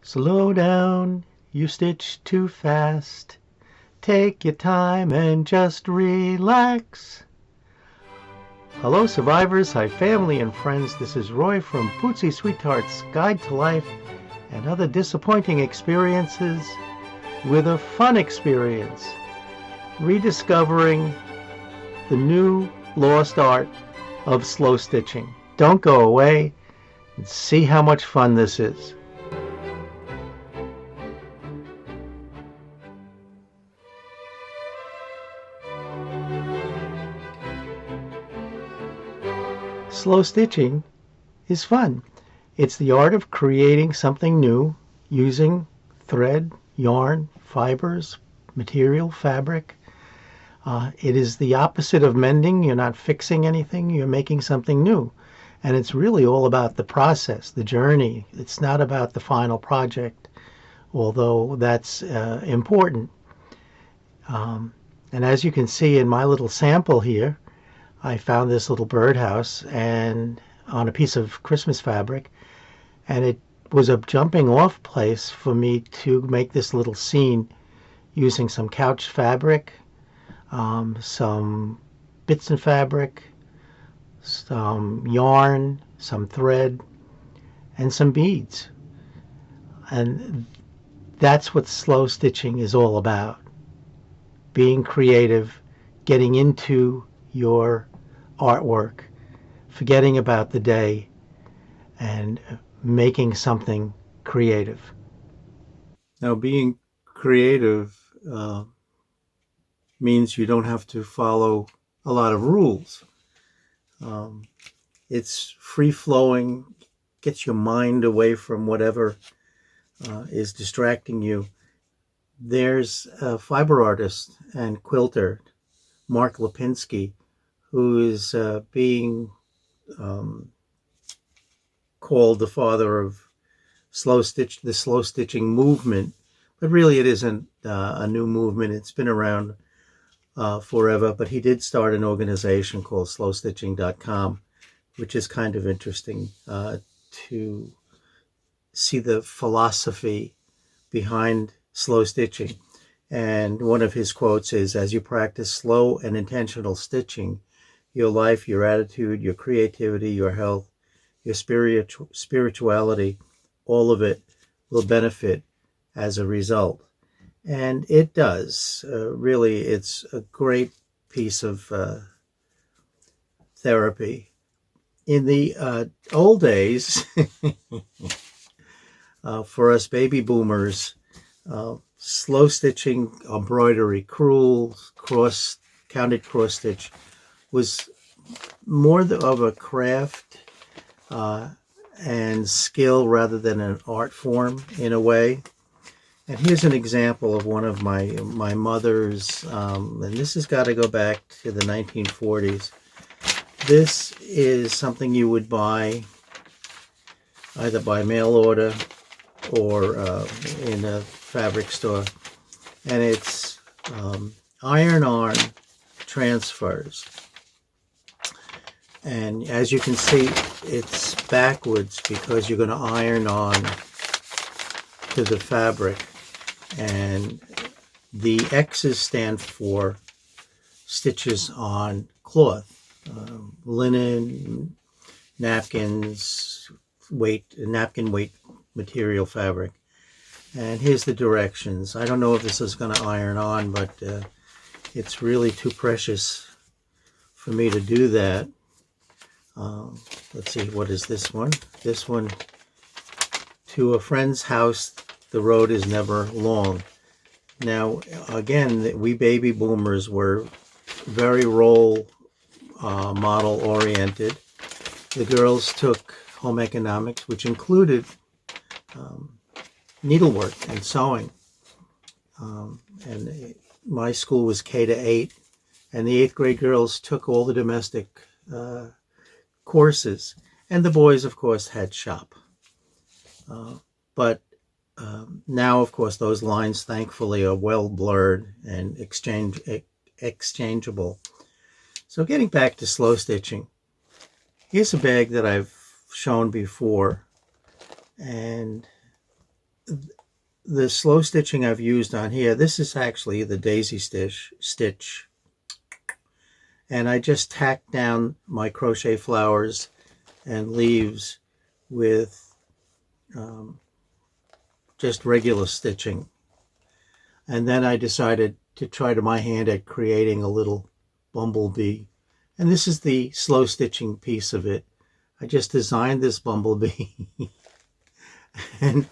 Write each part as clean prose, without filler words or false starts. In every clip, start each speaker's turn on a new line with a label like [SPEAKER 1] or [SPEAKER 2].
[SPEAKER 1] Slow down, you stitch too fast. Take your time and just relax. Hello survivors, hi family and friends. This is Roy from Pootsie Sweetheart's Guide to Life and Other Disappointing Experiences with a fun experience. Rediscovering the new lost art of slow stitching. Don't go away and see how much fun this is. Slow stitching is fun. It's the art of creating something new using thread, yarn, fibers, material, fabric. It is the opposite of mending. You're not fixing anything, you're making something new. And it's really all about the process, the journey. It's not about the final project, although that's important. And as you can see in my little sample here, I found this little birdhouse and on a piece of Christmas fabric, and it was a jumping off place for me to make this little scene using some couch fabric, some bits of fabric, some yarn, some thread, and some beads. And that's what slow stitching is all about. Being creative, getting into your artwork, forgetting about the day, and making something creative. Now, being creative means you don't have to follow a lot of rules. It's free-flowing, gets your mind away from whatever is distracting you. There's a fiber artist and quilter, Mark Lipinski, who is being called the father of the slow stitching movement, but really it isn't a new movement. It's been around forever, but he did start an organization called slowstitching.com, which is kind of interesting to see the philosophy behind slow stitching. And one of his quotes is, as you practice slow and intentional stitching, your life, your attitude, your creativity, your health, your spirituality, all of it will benefit as a result. And it does. Really, it's a great piece of therapy. In the old days, for us baby boomers, slow stitching, embroidery, crewel, counted cross stitch was more of a craft and skill rather than an art form in a way. And here's an example of one of my mother's, and this has got to go back to the 1940s. This is something you would buy either by mail order or in a fabric store. And it's iron-on transfers. And as you can see, it's backwards because you're going to iron on to the fabric. And the X's stand for stitches on cloth, linen, napkins, napkin weight material fabric. And here's the directions. I don't know if this is going to iron on, but it's really too precious for me to do that. Let's see, what is this one? This one, to a friend's house, the road is never long. Now, again, we baby boomers were very role model oriented. The girls took home economics, which included needlework and sewing. And my school was K-8, and the 8th grade girls took all the domestic courses, and the boys, of course, had shop. But now, of course, those lines, thankfully, are well blurred and exchangeable. So getting back to slow stitching, here's a bag that I've shown before, and the slow stitching I've used on here, this is actually the daisy stitch, and I just tacked down my crochet flowers and leaves with just regular stitching. And then I decided to try to my hand at creating a little bumblebee. And this is the slow stitching piece of it. I just designed this bumblebee and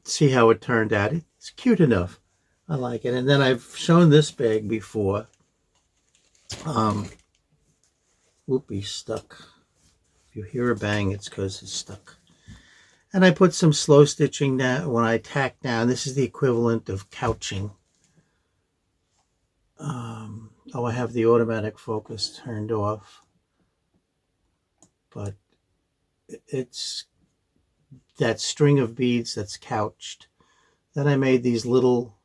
[SPEAKER 1] see how it turned out. It's cute enough. I like it. And then I've shown this bag before. Whoopee, stuck. If you hear a bang, it's because it's stuck. And I put some slow stitching down when I tack down. This is the equivalent of couching. Oh, I have the automatic focus turned off. But it's that string of beads that's couched. Then I made these little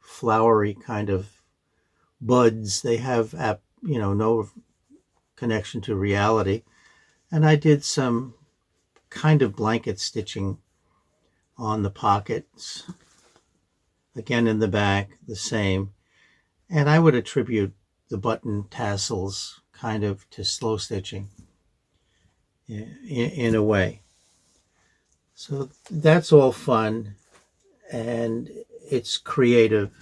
[SPEAKER 1] flowery kind of buds. They have, no connection to reality. And I did some kind of blanket stitching on the pockets. Again, in the back, the same. And I would attribute the button tassels kind of to slow stitching in a way. So that's all fun and it's creative.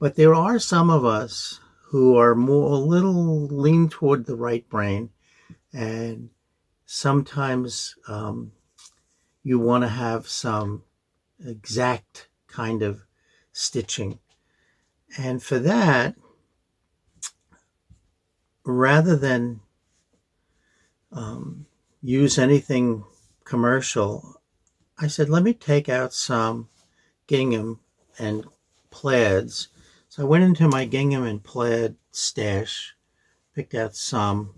[SPEAKER 1] But there are some of us who are more a little lean toward the right brain, and sometimes you want to have some exact kind of stitching. And for that, rather than use anything commercial, I said, let me take out some gingham and plaids. So I went into my gingham and plaid stash, picked out some,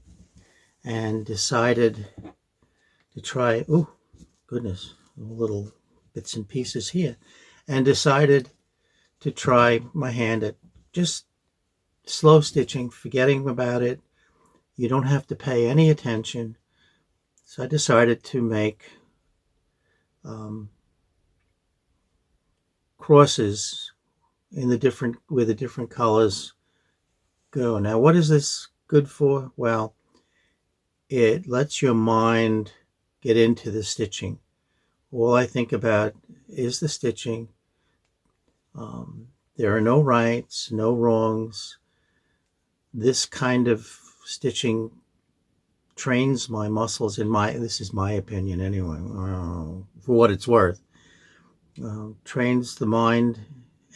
[SPEAKER 1] and decided to try, oh, goodness, little bits and pieces here, and decided to try my hand at just slow stitching, forgetting about it. You don't have to pay any attention. So I decided to make crosses in where the different colors go. Now, what is this good for? Well, it lets your mind get into the stitching. All I think about is the stitching. There are no rights, no wrongs. This kind of stitching trains my muscles this is my opinion anyway, for what it's worth. Trains the mind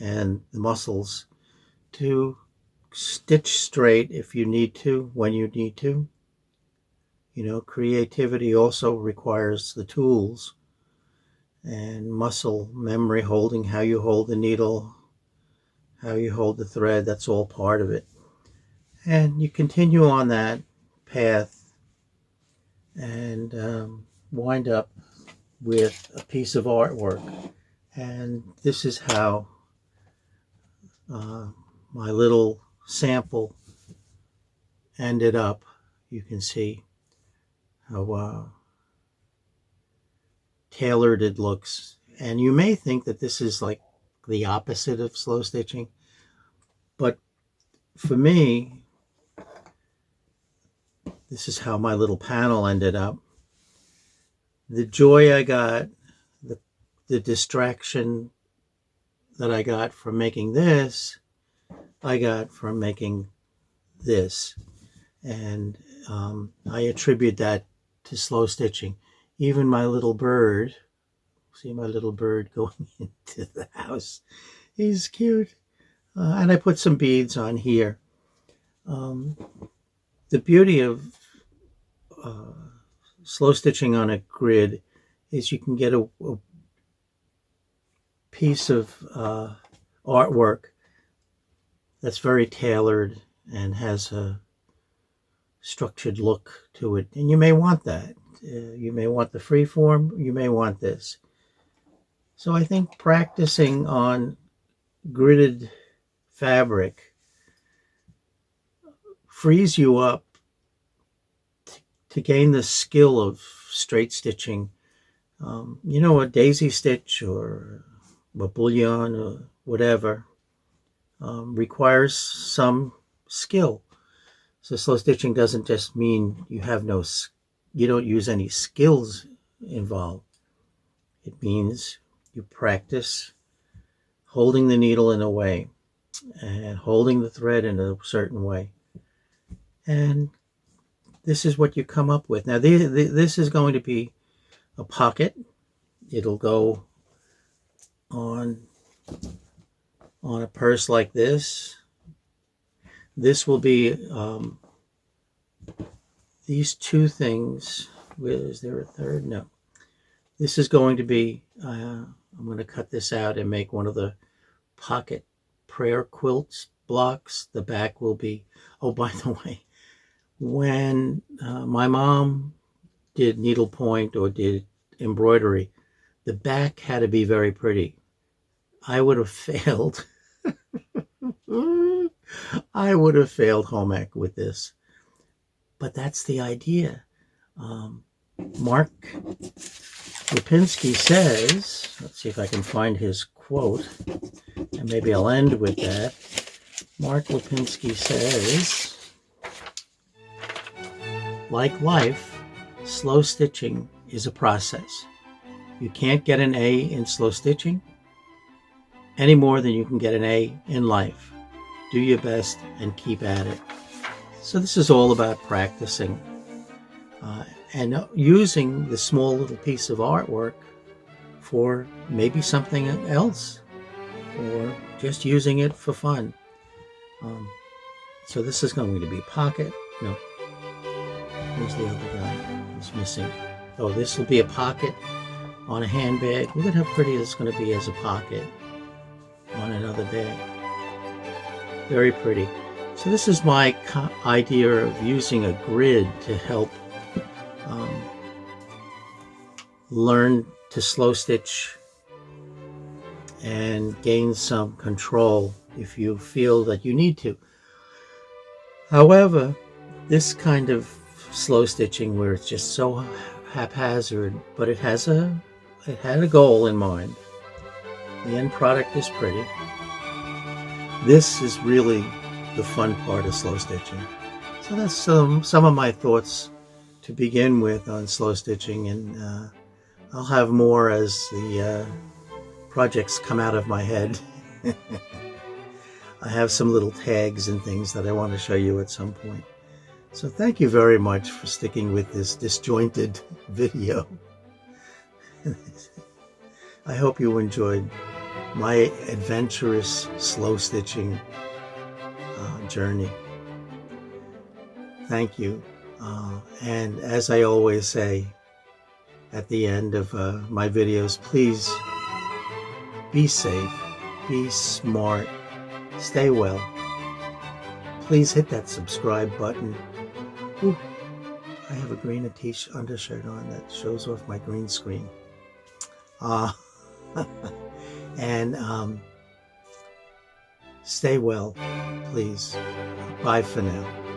[SPEAKER 1] and the muscles to stitch straight if you need to, when you need to. Creativity also requires the tools and muscle memory, holding how you hold the needle, how you hold the thread. That's all part of it. And you continue on that path and wind up with a piece of artwork. And this is how my little sample ended up. You can see how tailored it looks. And you may think that this is like the opposite of slow stitching, but for me, this is how my little panel ended up. The joy I got, the distraction that I got from making this, I got from making this. And I attribute that to slow stitching. Even my little bird, see my little bird going into the house. He's cute. And I put some beads on here. The beauty of slow stitching on a grid is you can get a piece of artwork that's very tailored and has a structured look to it. And you may want that. You may want the free form. You may want this. So I think practicing on gridded fabric frees you up to gain the skill of straight stitching A daisy stitch or a bullion or whatever requires some skill. So slow stitching doesn't just mean you don't use any skills involved. It means you practice holding the needle in a way and holding the thread in a certain way. And this is what you come up with. Now, this is going to be a pocket. It'll go on a purse like this. This will be these two things. Is there a third? No. This is going to be, I'm going to cut this out and make one of the pocket prayer quilts blocks. The back will be, oh, by the way, when my mom did needlepoint or did embroidery, the back had to be very pretty. I would have failed. I would have failed home ec with this. But that's the idea. Mark Lipinski says, let's see if I can find his quote, and maybe I'll end with that. Mark Lipinski says, like life, slow stitching is a process. You can't get an A in slow stitching any more than you can get an A in life. Do your best and keep at it. So this is all about practicing and using the small little piece of artwork for maybe something else, or just using it for fun. So this is going to be pocket. No, where's the other guy? He's missing. Oh, this will be a pocket on a handbag. Look at how pretty it's going to be as a pocket on another bag. Very pretty. So this is my idea of using a grid to help learn to slow stitch and gain some control if you feel that you need to. However, this kind of slow stitching where it's just so haphazard, but it had a goal in mind. The end product is pretty. This is really the fun part of slow stitching. So that's some of my thoughts to begin with on slow stitching, and I'll have more as the projects come out of my head. I have some little tags and things that I want to show you at some point. So thank you very much for sticking with this disjointed video. I hope you enjoyed my adventurous slow stitching journey. Thank you. And as I always say at the end of my videos, please be safe, be smart, stay well. Please hit that subscribe button. Ooh, I have a green undershirt on that shows off my green screen. And stay well, please. Bye for now.